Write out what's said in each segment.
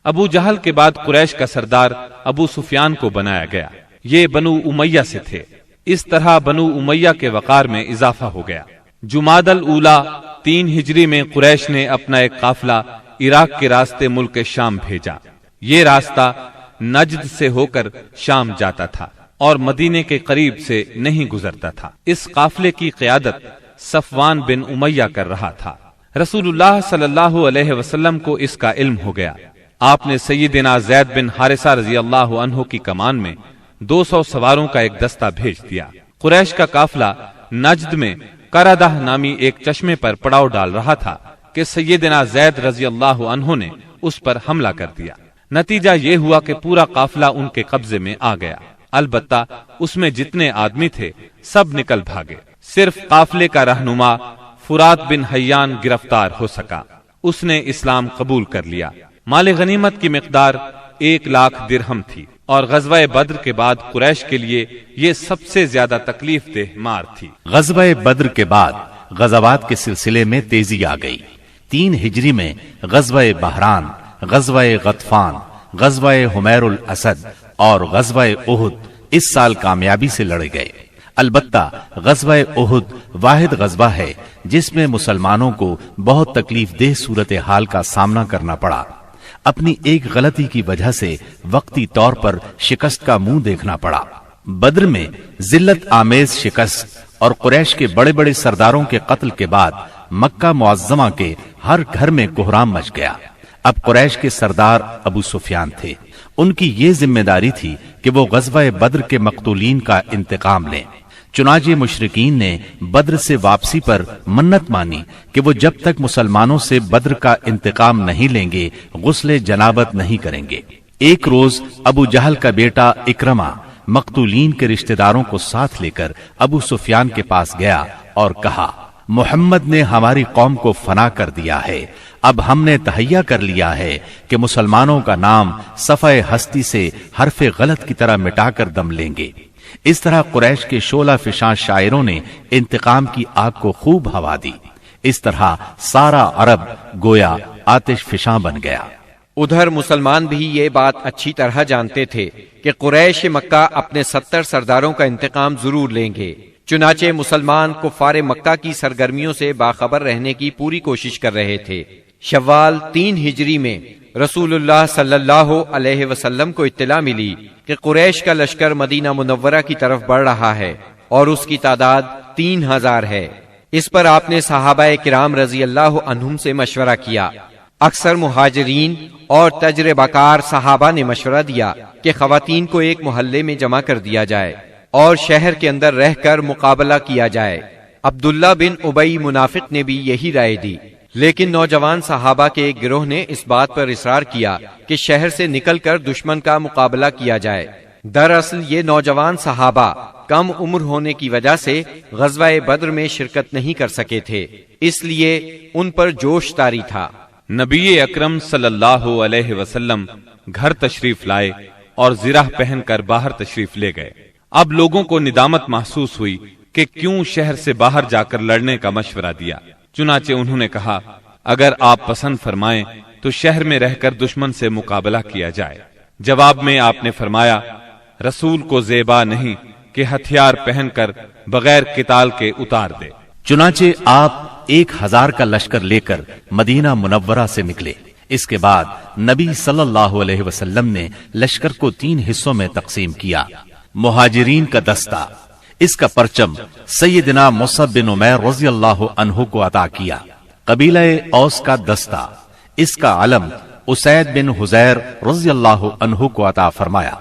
ابو جہل کے بعد قریش کا سردار ابو سفیان کو بنایا گیا۔ یہ بنو امیہ سے تھے۔ اس طرح بنو امیہ کے وقار میں اضافہ ہو گیا۔ جمادی الاولی 3 ہجری میں قریش نے اپنا ایک قافلہ عراق کے راستے ملک شام بھیجا۔ یہ راستہ نجد سے ہو کر شام جاتا تھا اور مدینے کے قریب سے نہیں گزرتا تھا۔ اس قافلے کی قیادت صفوان بن امیہ کر رہا تھا۔ رسول اللہ صلی اللہ علیہ وسلم کو اس کا علم ہو گیا۔ آپ نے سیدنا زید بن حارثہ رضی اللہ عنہ کی کمان میں 200 سواروں کا ایک دستہ بھیج دیا۔ قریش کا قافلہ نجد میں قردہ نامی ایک چشمے پر پڑاؤ ڈال رہا تھا کہ سیدنا زید رضی اللہ عنہ نے اس پر حملہ کر دیا۔ نتیجہ یہ ہوا کہ پورا قافلہ ان کے قبضے میں آ گیا۔ البتہ اس میں جتنے آدمی تھے سب نکل بھاگے۔ صرف قافلے کا رہنما فرات بن حیان گرفتار ہو سکا۔ اس نے اسلام قبول کر لیا۔ مال غنیمت کی مقدار 1,00,000 درہم تھی اور غزوہ بدر کے بعد قریش کے لیے یہ سب سے زیادہ تکلیف دہ مار تھی۔ غزوہ بدر کے بعد غزوات کے سلسلے میں تیزی آ گئی۔ 3 ہجری میں غزوہ بحران، غزوہ غطفان، غزوہ حمیر الاسد اور غزوہ احد اس سال کامیابی سے لڑے گئے۔ البتہ غزوہ احد واحد غزوہ ہے جس میں مسلمانوں کو بہت تکلیف دہ صورتحال کا سامنا کرنا پڑا۔ اپنی ایک غلطی کی وجہ سے وقتی طور پر شکست کا منہ دیکھنا پڑا۔ بدر میں ذلت آمیز شکست اور قریش کے بڑے بڑے سرداروں کے قتل کے بعد مکہ معظمہ کے ہر گھر میں کوہرام مچ گیا۔ اب قریش کے سردار ابو سفیان تھے۔ ان کی یہ ذمہ داری تھی کہ وہ غزوہ بدر کے مقتولین کا انتقام لیں۔ چنانچہ مشرکین نے بدر سے واپسی پر منت مانی کہ وہ جب تک مسلمانوں سے بدر کا انتقام نہیں لیں گے غسل جنابت نہیں کریں گے۔ ایک روز ابو جہل کا بیٹا اکرمہ مقتولین کے رشتہ داروں کو ساتھ لے کر ابو سفیان کے پاس گیا اور کہا، محمد نے ہماری قوم کو فنا کر دیا ہے۔ اب ہم نے تہیہ کر لیا ہے کہ مسلمانوں کا نام صفحہ ہستی سے حرف غلط کی طرح مٹا کر دم لیں گے۔ اس طرح قریش کے شعلہ فشاں شاعروں نے انتقام کی آگ کو خوب ہوا دی۔ اس طرح سارا عرب گویا آتش فشاں بن گیا۔ ادھر مسلمان بھی یہ بات اچھی طرح جانتے تھے کہ قریش مکہ اپنے 70 سرداروں کا انتقام ضرور لیں گے۔ چنانچہ مسلمان کفار مکہ کی سرگرمیوں سے باخبر رہنے کی پوری کوشش کر رہے تھے۔ شوال 3 ہجری میں رسول اللہ صلی اللہ علیہ وسلم کو اطلاع ملی کہ قریش کا لشکر مدینہ منورہ کی طرف بڑھ رہا ہے اور اس کی تعداد 3000 ہے۔ اس پر آپ نے صحابہ کرام رضی اللہ عنہم سے مشورہ کیا۔ اکثر مہاجرین اور تجربہ کار صحابہ نے مشورہ دیا کہ خواتین کو ایک محلے میں جمع کر دیا جائے اور شہر کے اندر رہ کر مقابلہ کیا جائے۔ عبداللہ بن ابی منافق نے بھی یہی رائے دی، لیکن نوجوان صحابہ کے ایک گروہ نے اس بات پر اصرار کیا کہ شہر سے نکل کر دشمن کا مقابلہ کیا جائے۔ دراصل یہ نوجوان صحابہ کم عمر ہونے کی وجہ سے غزوہ بدر میں شرکت نہیں کر سکے تھے، اس لیے ان پر جوش طاری تھا۔ نبی اکرم صلی اللہ علیہ وسلم گھر تشریف لائے اور زرہ پہن کر باہر تشریف لے گئے۔ اب لوگوں کو ندامت محسوس ہوئی کہ کیوں شہر سے باہر جا کر لڑنے کا مشورہ دیا۔ چنانچہ انہوں نے کہا، اگر آپ پسند فرمائیں تو شہر میں رہ کر دشمن سے مقابلہ کیا جائے۔ جواب میں آپ نے فرمایا، رسول کو زیبا نہیں کہ ہتھیار پہن کر بغیر قتال کے اتار دے۔ چنانچہ آپ 1000 کا لشکر لے کر مدینہ منورہ سے نکلے۔ اس کے بعد نبی صلی اللہ علیہ وسلم نے لشکر کو 3 حصوں میں تقسیم کیا۔ مہاجرین کا دستہ، اس کا پرچم سیدنا مصعب بن عمیر رضی اللہ عنہ کو عطا کیا۔ قبیلہ اوس کا دستہ، اس کا علم اسید بن حزیر رضی اللہ عنہ کو عطا فرمایا۔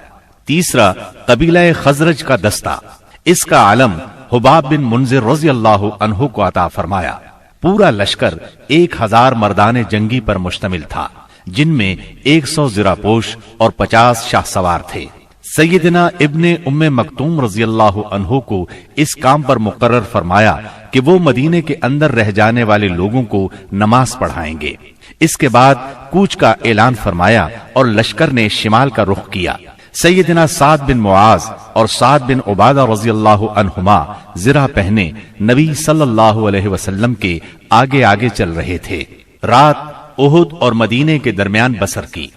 تیسرا قبیلہ خزرج کا دستہ، اس کا علم حباب بن منذر رضی اللہ عنہ کو عطا فرمایا۔ پورا لشکر 1000 مردان جنگی پر مشتمل تھا، جن میں 100 زرہ پوش اور 50 شاہ سوار تھے۔ سیدنا ابن ام مکتوم رضی اللہ عنہ کو اس کام پر مقرر فرمایا کہ وہ مدینے کے اندر رہ جانے والے لوگوں کو نماز پڑھائیں گے۔ اس کے بعد کوچ کا اعلان فرمایا اور لشکر نے شمال کا رخ کیا۔ سیدنا سعد بن معاذ اور سعد بن عبادہ رضی اللہ عنہما زرہ پہنے نبی صلی اللہ علیہ وسلم کے آگے آگے چل رہے تھے۔ رات احد اور مدینے کے درمیان بسر کی۔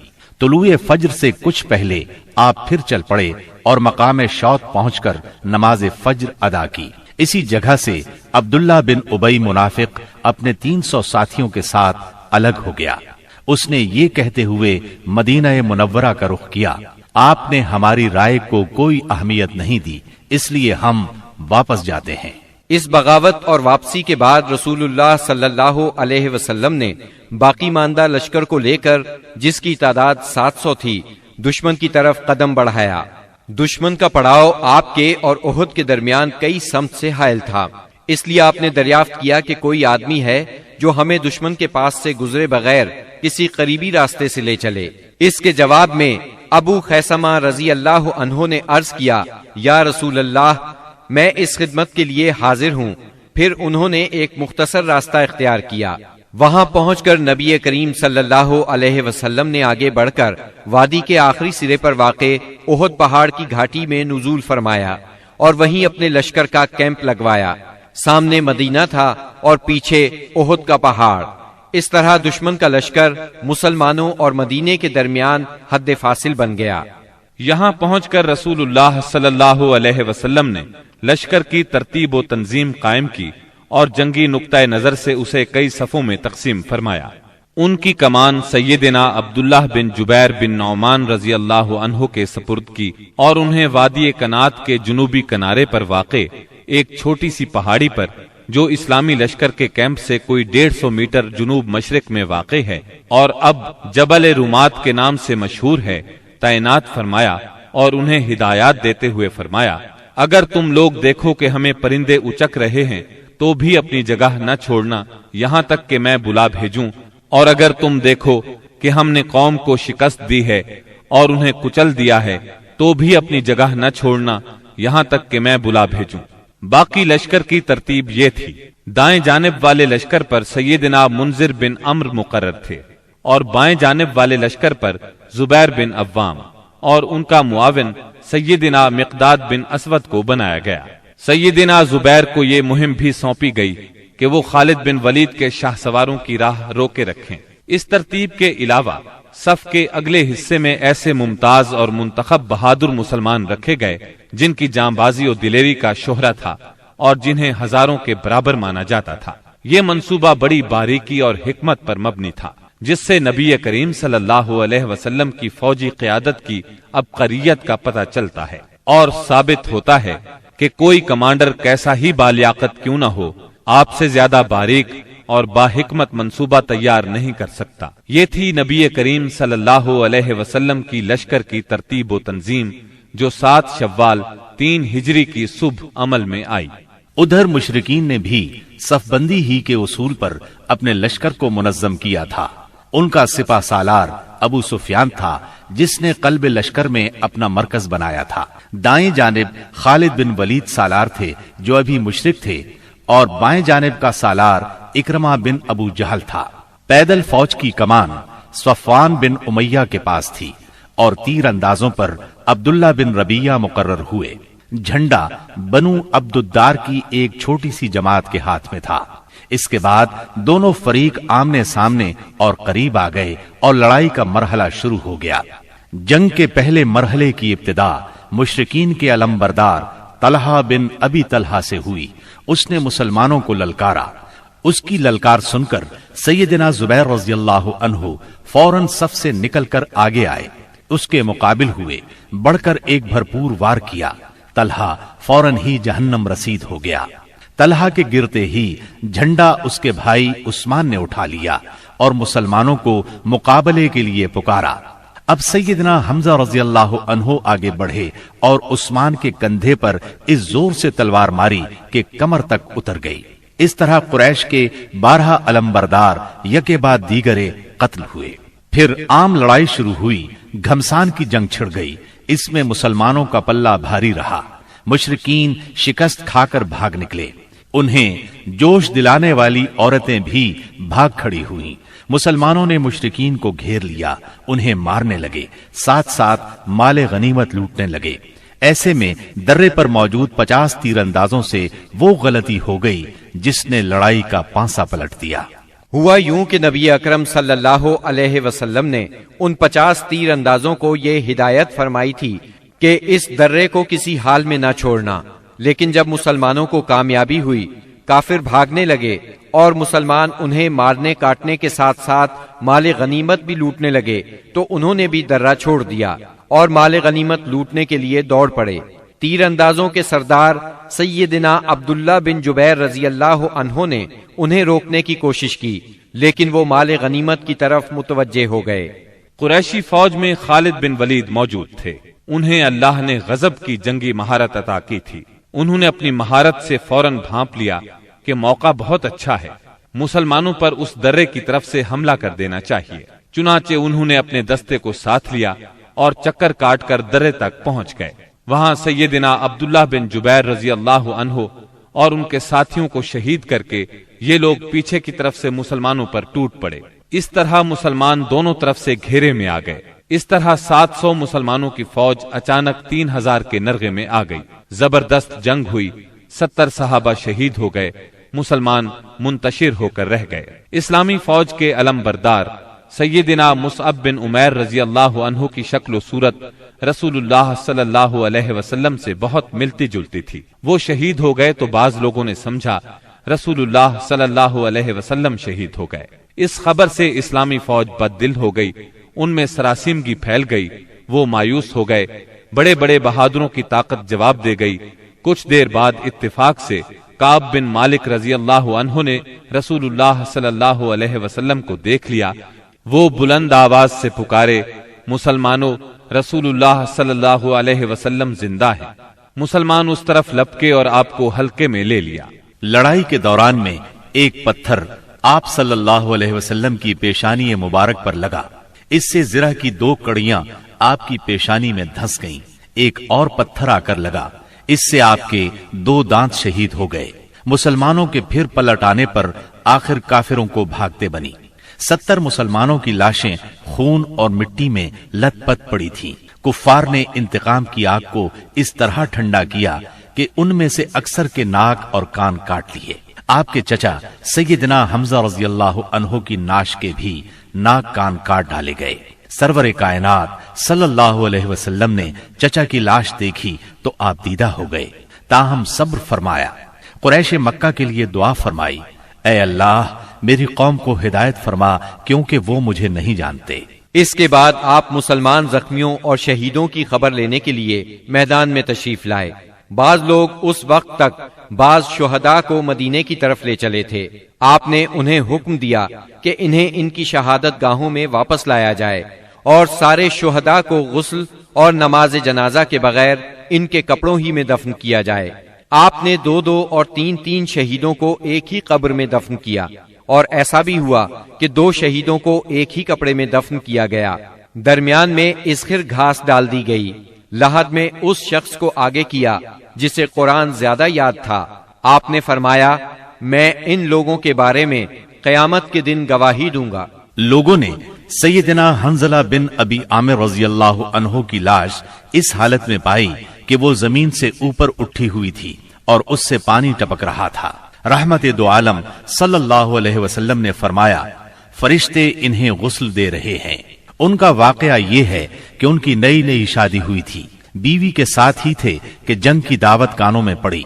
طلوع فجر سے کچھ پہلے آپ پھر چل پڑے اور مقام شوط پہنچ کر نماز فجر ادا کی۔ اسی جگہ سے عبداللہ بن ابی منافق اپنے 300 ساتھیوں کے ساتھ الگ ہو گیا۔ اس نے یہ کہتے ہوئے مدینہ منورہ کا رخ کیا، آپ نے ہماری رائے کو کوئی اہمیت نہیں دی، اس لیے ہم واپس جاتے ہیں۔ اس بغاوت اور واپسی کے بعد رسول اللہ صلی اللہ علیہ وسلم نے باقی ماندہ لشکر کو لے کر، جس کی تعداد 700 تھی، دشمن کی طرف قدم بڑھایا۔ دشمن کا پڑاؤ آپ کے اور احد کے درمیان کئی سمت سے حائل تھا، اس لیے آپ نے دریافت کیا کہ کوئی آدمی ہے جو ہمیں دشمن کے پاس سے گزرے بغیر کسی قریبی راستے سے لے چلے۔ اس کے جواب میں ابو خیثمہ رضی اللہ عنہ نے عرض کیا، یا رسول اللہ، میں اس خدمت کے لیے حاضر ہوں۔ پھر انہوں نے ایک مختصر راستہ اختیار کیا۔ وہاں پہنچ کر نبی کریم صلی اللہ علیہ وسلم نے آگے بڑھ کر وادی کے آخری سرے پر واقع احد پہاڑ کی گھاٹی میں نزول فرمایا اور وہیں اپنے لشکر کا کیمپ لگوایا۔ سامنے مدینہ تھا اور پیچھے احد کا پہاڑ۔ اس طرح دشمن کا لشکر مسلمانوں اور مدینے کے درمیان حد فاصل بن گیا۔ یہاں پہنچ کر رسول اللہ صلی اللہ علیہ وسلم نے لشکر کی ترتیب و تنظیم قائم کی اور جنگی نقطۂ نظر سے اسے کئی صفوں میں تقسیم فرمایا۔ ان کی کمان سیدنا عبداللہ بن جبیر بن نعمان رضی اللہ عنہ کے سپرد کی اور انہیں وادی کنات کے جنوبی کنارے پر واقع ایک چھوٹی سی پہاڑی پر، جو اسلامی لشکر کے کیمپ سے کوئی 150 میٹر جنوب مشرق میں واقع ہے اور اب جبل رومات کے نام سے مشہور ہے، تعینات فرمایا اور انہیں ہدایات دیتے ہوئے فرمایا، اگر تم لوگ دیکھو کہ ہمیں پرندے اچک رہے ہیں تو بھی اپنی جگہ نہ چھوڑنا یہاں تک کہ میں بلا بھیجوں، اور اگر تم دیکھو کہ ہم نے قوم کو شکست دی ہے اور انہیں کچل دیا ہے تو بھی اپنی جگہ نہ چھوڑنا یہاں تک کہ میں بلا بھیجوں۔ باقی لشکر کی ترتیب یہ تھی، دائیں جانب والے لشکر پر سیدنا منذر بن عمرو مقرر تھے اور بائیں جانب والے لشکر پر زبیر بن عوام اور ان کا معاون سیدنا مقداد بن اسود کو بنایا گیا۔ سیدنا زبیر کو یہ مہم بھی سونپی گئی کہ وہ خالد بن ولید کے شاہ سواروں کی راہ روکے رکھیں۔ اس ترتیب کے علاوہ صف کے اگلے حصے میں ایسے ممتاز اور منتخب بہادر مسلمان رکھے گئے جن کی جانبازی و دلیری کا شہرہ تھا اور جنہیں ہزاروں کے برابر مانا جاتا تھا۔ یہ منصوبہ بڑی باریکی اور حکمت پر مبنی تھا، جس سے نبی کریم صلی اللہ علیہ وسلم کی فوجی قیادت کی عبقریت کا پتہ چلتا ہے اور ثابت ہوتا ہے کہ کوئی کمانڈر کیسا ہی بالیاقت کیوں نہ ہو، آپ سے زیادہ باریک اور باحکمت منصوبہ تیار نہیں کر سکتا۔ یہ تھی نبی کریم صلی اللہ علیہ وسلم کی لشکر کی ترتیب و تنظیم، جو 7 شوال 3 ہجری کی صبح عمل میں آئی۔ ادھر مشرکین نے بھی صف بندی ہی کے اصول پر اپنے لشکر کو منظم کیا تھا۔ ان کا سپہ سالار ابو سفیان تھا، جس نے قلب لشکر میں اپنا مرکز بنایا تھا۔ دائیں جانب خالد بن ولید سالار تھے، جو ابھی مشرک تھے، اور بائیں جانب کا سالار اکرمہ بن ابو جہل تھا۔ پیدل فوج کی کمان صفوان بن امیہ کے پاس تھی اور تیر اندازوں پر عبداللہ بن ربیہ مقرر ہوئے۔ جھنڈا بنو عبد الدار کی ایک چھوٹی سی جماعت کے ہاتھ میں تھا۔ اس کے بعد دونوں فریق آمنے سامنے اور قریب آ گئے اور لڑائی کا مرحلہ شروع ہو گیا۔ جنگ کے پہلے مرحلے کی ابتدا مشرکین کے علمبردار طلحہ بن ابی طلحہ سے ہوئی۔ اس نے مسلمانوں کو للکارا۔ اس کی للکار سن کر سیدنا زبیر رضی اللہ عنہ فوراً صف سے نکل کر آگے آئے، اس کے مقابل ہوئے، بڑھ کر ایک بھرپور وار کیا۔ طلحہ فوراً ہی جہنم رسید ہو گیا۔ طلحہ کے گرتے ہی جھنڈا اس کے بھائی عثمان نے اٹھا لیا اور مسلمانوں کو مقابلے کے لیے پکارا۔ اب سیدنا حمزہ رضی اللہ عنہ آگے بڑھے اور عثمان کے کندھے پر اس زور سے تلوار ماری کہ کمر تک اتر گئی۔ اس طرح قریش کے 12 علمبردار یکے بعد دیگرے قتل ہوئے۔ پھر عام لڑائی شروع ہوئی۔ گھمسان کی جنگ چھڑ گئی۔ اس میں مسلمانوں کا پلہ بھاری رہا۔ مشرکین شکست کھا کر بھاگ نکلے۔ انہیں جوش دلانے والی عورتیں بھی بھاگ کھڑی ہوئیں۔ مسلمانوں نے مشرکین کو گھیر لیا، انہیں مارنے لگے، ساتھ ساتھ مال غنیمت لوٹنے لگے۔ ایسے میں درے پر موجود 50 تیر اندازوں سے وہ غلطی ہو گئی جس نے لڑائی کا پانسا پلٹ دیا۔ ہوا یوں کہ نبی اکرم صلی اللہ علیہ وسلم نے ان 50 تیر اندازوں کو یہ ہدایت فرمائی تھی کہ اس درے کو کسی حال میں نہ چھوڑنا، لیکن جب مسلمانوں کو کامیابی ہوئی، کافر بھاگنے لگے اور مسلمان انہیں مارنے کاٹنے کے ساتھ ساتھ مال غنیمت بھی لوٹنے لگے، تو انہوں نے بھی درہ چھوڑ دیا اور مال غنیمت لوٹنے کے لیے دوڑ پڑے۔ تیر اندازوں کے سردار سیدنا عبداللہ بن جبیر رضی اللہ عنہ نے انہیں روکنے کی کوشش کی، لیکن وہ مال غنیمت کی طرف متوجہ ہو گئے۔ قریشی فوج میں خالد بن ولید موجود تھے۔ انہیں اللہ نے غضب کی جنگی مہارت عطا کی تھی۔ انہوں نے اپنی مہارت سے فوراً بھانپ لیا کہ موقع بہت اچھا ہے، مسلمانوں پر اس درے کی طرف سے حملہ کر دینا چاہیے۔ چنانچہ انہوں نے اپنے دستے کو ساتھ لیا اور چکر کاٹ کر درے تک پہنچ گئے۔ وہاں سیدنا عبداللہ بن جبیر رضی اللہ عنہ اور ان کے ساتھیوں کو شہید کر کے یہ لوگ پیچھے کی طرف سے مسلمانوں پر ٹوٹ پڑے۔ اس طرح مسلمان دونوں طرف سے گھیرے میں آ گئے۔ اس طرح 700 مسلمانوں کی فوج اچانک 3000 کے نرغے میں آ گئی۔ زبردست جنگ ہوئی، 70 صحابہ شہید ہو گئے، مسلمان منتشر ہو کر رہ گئے۔ اسلامی فوج کے علم بردار سیدنا مصعب بن عمیر رضی اللہ عنہ کی شکل و صورت رسول اللہ صلی اللہ علیہ وسلم سے بہت ملتی جلتی تھی۔ وہ شہید ہو گئے تو بعض لوگوں نے سمجھا رسول اللہ صلی اللہ علیہ وسلم شہید ہو گئے۔ اس خبر سے اسلامی فوج بد دل ہو گئی، ان میں سراسیمگی پھیل گئی، وہ مایوس ہو گئے۔ بڑے بڑے بہادروں کی طاقت جواب دے گئی۔ کچھ دیر بعد اتفاق سے کعب بن مالک رضی اللہ عنہ نے رسول اللہ صلی اللہ علیہ وسلم کو دیکھ لیا۔ وہ بلند آواز سے پکارے، مسلمانوں، رسول اللہ صلی اللہ علیہ وسلم زندہ ہے۔ مسلمان اس طرف لپکے اور آپ کو حلقے میں لے لیا۔ لڑائی کے دوران میں ایک پتھر آپ صلی اللہ علیہ وسلم کی پیشانی مبارک پر لگا، اس سے زرہ کی 2 کڑیاں آپ کی پیشانی میں دھس گئیں۔ ایک اور پتھر آ کر لگا، اس سے آپ کے 2 دانت شہید ہو گئے۔ مسلمانوں کے پھر پلٹ آنے پر آخر کافروں کو بھاگتے بنی۔ 70 مسلمانوں کی لاشیں خون اور مٹی میں لت پت پڑی تھیں۔ کفار نے انتقام کی آگ کو اس طرح ٹھنڈا کیا کہ ان میں سے اکثر کے ناک اور کان کاٹ لیے۔ آپ کے چچا سیدنا حمزہ رضی اللہ عنہ کی ناش کے بھی ناک کان کاٹ ڈالے گئے۔ سرور کائنات صلی اللہ علیہ وسلم نے چچا کی لاش دیکھی تو آپ دیدہ ہو گئے، تاہم صبر فرمایا۔ قریش مکہ کے لیے دعا فرمائی، اے اللہ میری قوم کو ہدایت فرما کیونکہ وہ مجھے نہیں جانتے۔ اس کے بعد آپ مسلمان زخمیوں اور شہیدوں کی خبر لینے کے لیے میدان میں تشریف لائے۔ بعض لوگ اس وقت تک بعض شہداء کو مدینے کی طرف لے چلے تھے۔ آپ نے انہیں حکم دیا کہ انہیں ان کی شہادت گاہوں میں واپس لایا جائے اور سارے شہداء کو غسل اور نماز جنازہ کے بغیر ان کے کپڑوں ہی میں دفن کیا جائے۔ آپ نے 2 اور 3 شہیدوں کو ایک ہی قبر میں دفن کیا، اور ایسا بھی ہوا کہ 2 شہیدوں کو ایک ہی کپڑے میں دفن کیا گیا۔ درمیان میں اسخر گھاس ڈال دی گئی۔ لحد میں اس شخص کو آگے کیا جسے قرآن زیادہ یاد تھا۔ آپ نے فرمایا، میں ان لوگوں کے بارے میں قیامت کے دن گواہی دوں گا۔ لوگوں نے سیدنا حنظلہ بن ابی عامر رضی اللہ عنہ کی لاش اس حالت میں پائی کہ وہ زمین سے اوپر اٹھی ہوئی تھی اور اس سے پانی ٹپک رہا تھا۔ رحمت دو عالم صلی اللہ علیہ وسلم نے فرمایا، فرشتے انہیں غسل دے رہے ہیں۔ ان کا واقعہ یہ ہے کہ ان کی نئی شادی ہوئی تھی، بیوی کے ساتھ ہی تھے کہ جنگ کی دعوت کانوں میں پڑی۔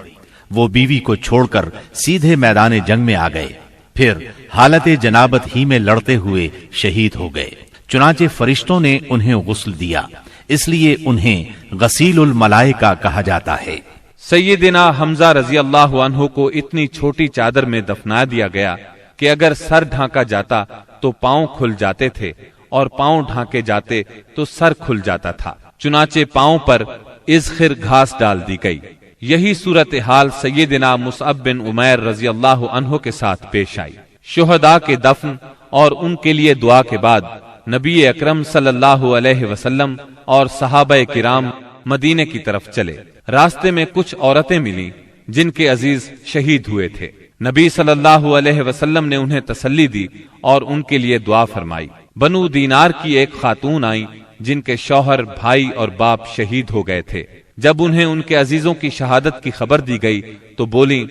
وہ بیوی کو چھوڑ کر سیدھے میدان جنگ میں آ گئے، پھر حالت جنابت ہی میں لڑتے ہوئے شہید ہو گئے۔ چنانچہ فرشتوں نے انہیں غسل دیا، اس لیے انہیں غسیل الملائکہ کہا جاتا ہے۔ سیدنا حمزہ رضی اللہ عنہ کو اتنی چھوٹی چادر میں دفنا دیا گیا کہ اگر سر ڈھانکا جاتا تو پاؤں کھل جاتے تھے اور پاؤں ڈھانکے جاتے تو سر کھل جاتا تھا۔ چنانچہ پاؤں پر اذخر گھاس ڈال دی گئی۔ یہی صورتحال سیدنا مصعب بن عمیر رضی اللہ عنہ کے ساتھ پیش آئی۔ شہداء کے دفن اور ان کے لیے دعا کے بعد نبی اکرم صلی اللہ علیہ وسلم اور صحابہ کرام مدینے کی طرف چلے۔ راستے میں کچھ عورتیں ملی جن کے عزیز شہید ہوئے تھے۔ نبی صلی اللہ علیہ وسلم نے انہیں تسلی دی اور ان کے لیے دعا فرمائی۔ بنو دینار کی ایک خاتون آئی جن کے شوہر، بھائی اور باپ شہید ہو گئے تھے۔ جب انہیں ان کے عزیزوں کی شہادت کی خبر دی گئی تو بولی،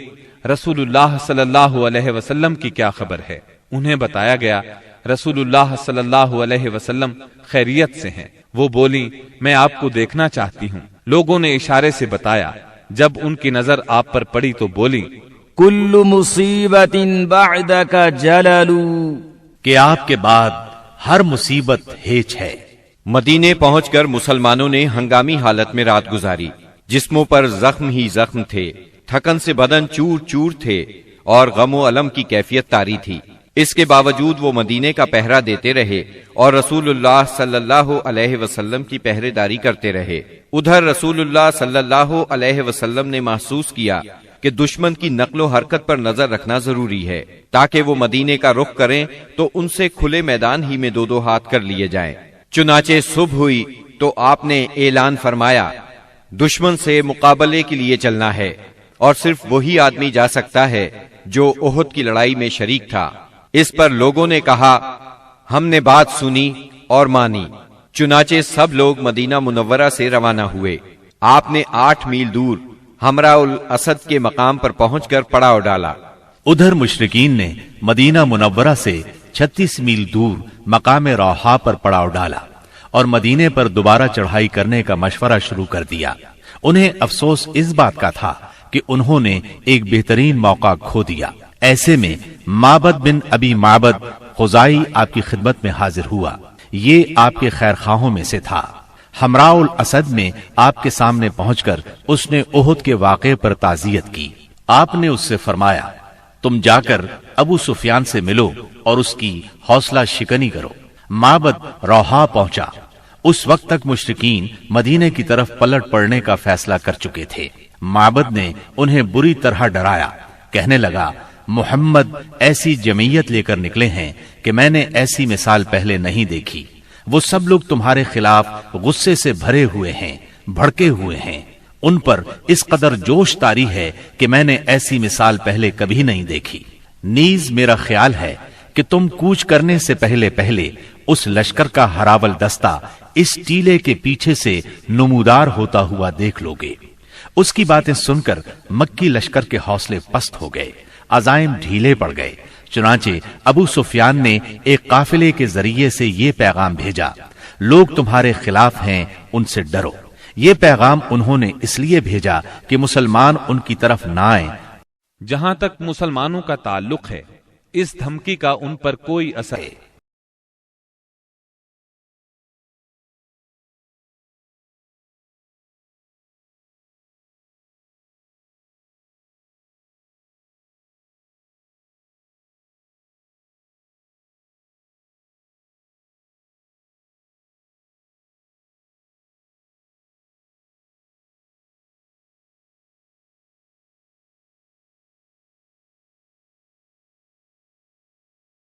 رسول اللہ صلی اللہ علیہ وسلم کی کیا خبر ہے؟ انہیں بتایا گیا رسول اللہ صلی اللہ علیہ وسلم خیریت سے ہیں۔ وہ بولی میں آپ کو دیکھنا چاہتی ہوں۔ لوگوں نے اشارے سے بتایا۔ جب ان کی نظر آپ پر پڑی تو بولی کل مصیبت بعدک جلل، کہ آپ کے بعد ہر مصیبت ہیچ ہے۔ مدینے پہنچ کر مسلمانوں نے ہنگامی حالت میں رات گزاری۔ جسموں پر زخم ہی زخم تھے، تھکن سے بدن چور چور تھے اور غم و الم کی کیفیت طاری تھی۔ اس کے باوجود وہ مدینے کا پہرا دیتے رہے اور رسول اللہ صلی اللہ علیہ وسلم کی پہرے داری کرتے رہے۔ ادھر رسول اللہ صلی اللہ علیہ وسلم نے محسوس کیا کہ دشمن کی نقل و حرکت پر نظر رکھنا ضروری ہے تاکہ وہ مدینے کا رخ کریں تو ان سے کھلے میدان ہی میں دو دو ہاتھ کر لیے جائیں۔ چنانچہ صبح ہوئی تو آپ نے اعلان فرمایا دشمن سے مقابلے کے لیے چلنا ہے، اور صرف وہی آدمی جا سکتا ہے جو احد کی لڑائی میں شریک تھا۔ اس پر لوگوں نے کہا ہم نے بات سنی اور مانی۔ چنانچہ سب لوگ مدینہ منورہ سے روانہ ہوئے۔ آپ نے 8 میل دور ہمراء الاسد کے مقام پر پہنچ کر پڑاؤ ڈالا۔ ادھر مشرکین نے مدینہ منورہ سے 36 میل دور مقام روحا پر پڑاؤ ڈالا اور مدینے پر دوبارہ چڑھائی کرنے کا مشورہ شروع کر دیا۔ انہیں افسوس اس بات کا تھا کہ انہوں نے ایک بہترین موقع کھو دیا۔ ایسے میں معبد بن ابی معبد خزائی آپ کی خدمت میں حاضر ہوا۔ یہ آپ کے خیر خواہوں میں سے تھا۔ ہمراء الاسد میں آپ کے سامنے پہنچ کر اس نے احد کے واقعے پر تعزیت کی۔ آپ نے اس سے فرمایا تم جا کر ابو سفیان سے ملو اور اس کی حوصلہ شکنی کرو۔ معبد روحا پہنچا۔ اس وقت تک مشرکین مدینے کی طرف پلٹ پڑنے کا فیصلہ کر چکے تھے۔ معبد نے انہیں بری طرح ڈرایا، کہنے لگا محمد ایسی جمعیت لے کر نکلے ہیں کہ میں نے ایسی مثال پہلے نہیں دیکھی۔ وہ سب لوگ تمہارے خلاف غصے سے بھرے ہوئے ہیں، بھڑکے ہوئے ہیں۔ ان پر اس قدر جوش طاری ہے کہ میں نے ایسی مثال پہلے کبھی نہیں دیکھی۔ نیز میرا خیال ہے کہ تم کوچ کرنے سے پہلے پہلے اس لشکر کا ہراول دستہ اس ٹیلے کے پیچھے سے نمودار ہوتا ہوا دیکھ لو گے۔ اس کی باتیں سن کر مکی لشکر کے حوصلے پست ہو گئے، عزائم ڈھیلے پڑ گئے۔ چنانچہ ابو سفیان نے ایک قافلے کے ذریعے سے یہ پیغام بھیجا لوگ تمہارے خلاف ہیں، ان سے ڈرو۔ یہ پیغام انہوں نے اس لیے بھیجا کہ مسلمان ان کی طرف نہ آئیں۔ جہاں تک مسلمانوں کا تعلق ہے اس دھمکی کا ان پر کوئی اثر